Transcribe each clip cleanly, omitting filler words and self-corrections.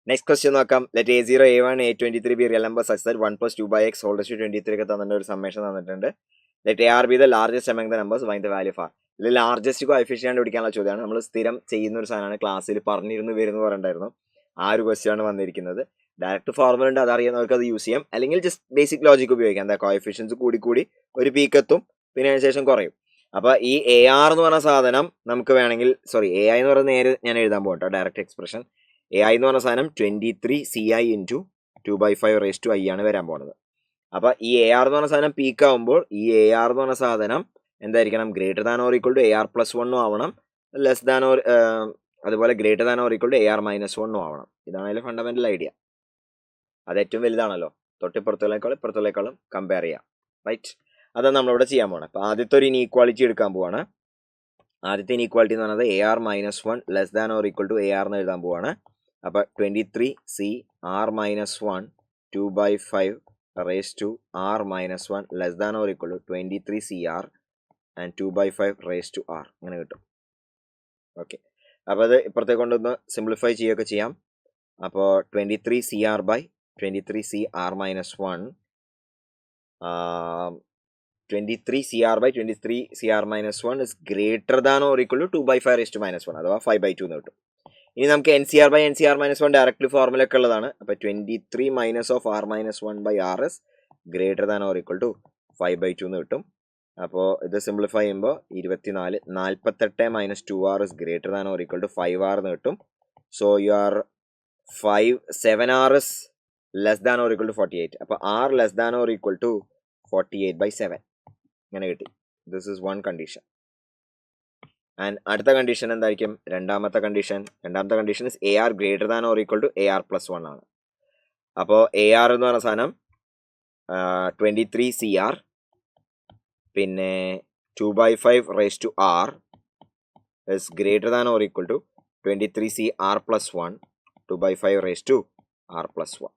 Next question നോക്കാം. Let A0, A1, A23 be real number such that 1 + 2/x whole raise to 23 ഒക്കെ തന്നിട്ട് ഒരു summation തന്നിട്ടുണ്ട്. Let AR be the largest among the numbers, find the value of R. ഇതിൽ largest coefficient കണ്ടുപിടിക്കാനുള്ള ചോദ്യമാണ്. നമ്മൾ സ്ഥിരം ചെയ്യുന്ന ഒരു സാധനമാണ്, ക്ലാസ്സിൽ പറഞ്ഞിരുന്നു വരുന്നു പറഞ്ഞിട്ടുണ്ടായിരുന്നു. ആ ഒരു ക്വസ്റ്റ്യൻ ആണ് വന്നിരിക്കുന്നത്. ഡയറക്റ്റ് ഫോർമുല ഉണ്ട്, അതറിയുന്നവർക്ക് അത് യൂസ് ചെയ്യാം. അല്ലെങ്കിൽ ജസ്റ്റ് ബേസിക് ലോജിക് ഉപയോഗിക്കാം. എന്താ, കോഎഫിഷ്യൻസ് കൂടി ഒരു പീക്ക് എത്തും, പിന്നെ അതിനുശേഷം കുറയും. അപ്പോൾ ഈ AR എന്ന് പറഞ്ഞ സാധനം നമുക്ക് വേണമെങ്കിൽ, AI എന്ന് പറയുന്ന നേരെ ഞാൻ എഴുതാൻ പോകട്ടോ, ഡയറക്റ്റ് എക്സ്പ്രഷൻ. AI എന്ന് പറഞ്ഞ സാധനം 23CI × 2/5 ആണ് വരാൻ പോണത്. അപ്പൊ ഈ AR എന്ന് പറഞ്ഞ സാധനം പീക്ക് ആവുമ്പോൾ ഈ AR എന്ന് പറഞ്ഞ സാധനം എന്തായിരിക്കണം? Greater than or equal to AR+1 ആവണം, ലെസ് ദാൻ ഓർ അതുപോലെ greater than or equal to AR-1 ആവണം. ഇതാണ് അതിലെ ഫണ്ടമെന്റൽ ഐഡിയ. അത് ഏറ്റവും വലുതാണല്ലോ, ഇപ്പുറത്തുള്ളേക്കാളും കമ്പയർ ചെയ്യാം, റൈറ്റ്? അതാണ് നമ്മളിവിടെ ചെയ്യാൻ പോകണം. അപ്പൊ ആദ്യത്തെ ഒരു ഇനീക്വാളിറ്റി എടുക്കാൻ പോവാണ്. ആദ്യത്തെ ഇനീക്വാളിറ്റി എന്ന് പറയുന്നത് AR-1 less than or equal to AR എന്ന് എഴുതാൻ പോവാണ്. അപ്പൊ 23CR-1 2/5 raised to R-1 less than or equal to 23CR and 2/5 raised to R അങ്ങനെ കിട്ടും. ഓക്കെ, അപ്പോൾ അത് ഇപ്പുറത്തേക്ക് കൊണ്ടൊന്ന് സിംപ്ലിഫൈ ചെയ്യുകയൊക്കെ ചെയ്യാം. അപ്പോൾ 23CR/23CR-1 23CR/23CR-1 is greater than or equal to 2/5 raised to -1 അഥവാ 5/2 എന്ന് കിട്ടും. ഇനി നമുക്ക് NCR/NCR-1 ഡയറക്ട്ലി ഫോർമുല ഒക്കെ ഉള്ളതാണ്. അപ്പോൾ 23 - R-1/R is greater than or equal to 5/2 എന്ന് കിട്ടും. അപ്പോൾ ഇത് സിംപ്ലിഫൈ ചെയ്യുമ്പോൾ 24 48 - 2R is greater than or equal to 5R എന്ന് കിട്ടും. So your 7R is less than or equal to 48. അപ്പോൾ R less than or equal to 48/7 ഇങ്ങനെ കിട്ടി. This is one condition. And അടുത്ത കണ്ടീഷൻ എന്തായിരിക്കും? രണ്ടാമത്തെ condition is AR greater than or equal to AR+1 ആണ്. അപ്പോൾ AR എന്ന് പറഞ്ഞ സാധനം 23CR പിന്നെ 2/5 raised to R is greater than or equal to 23CR+1 2/5 raised to R+1.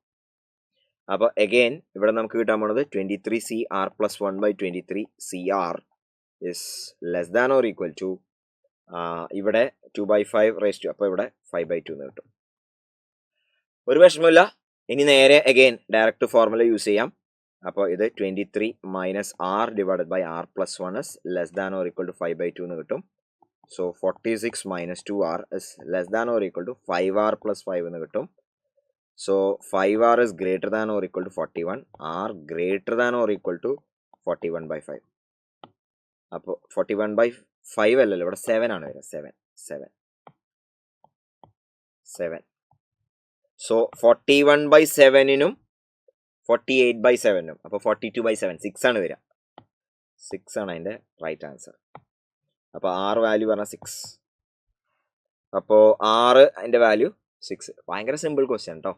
അപ്പോൾ അഗെയിൻ ഇവിടെ നമുക്ക് കിട്ടാൻ പോണത് 23CR+1/23CR is less than or equal to ഇവിടെ 2/5 raised to, അപ്പോൾ ഇവിടെ 5/2 എന്ന് കിട്ടും. ഒരു വിഷമമില്ല. ഇനി നേരെ അഗെയിൻ ഡയറക്റ്റ് ഫോർമുല യൂസ് ചെയ്യാം. അപ്പോൾ ഇത് 23 - R / R+1 is less than or equal to 5/2 എന്ന് കിട്ടും. So 46 - 2R is less than or equal to 5R+5 എന്ന് കിട്ടും. So 5R is greater than or equal to 41. R greater than or equal to 41/5. അപ്പോൾ 41/5 അല്ലല്ലോ, ഇവിടെ 7 ആണ് വരിക. 7. So 41/7 48/7 അപ്പോൾ 42/7 6 ആണ് വരിക. 6 ആണ് അതിൻ്റെ റൈറ്റ് ആൻസർ. അപ്പോൾ R വാല്യൂ പറഞ്ഞാൽ 6. അപ്പോൾ R അതിൻ്റെ വാല്യൂ 6. ഭയങ്കര സിമ്പിൾ ക്വസ്റ്റ്യൻ കേട്ടോ.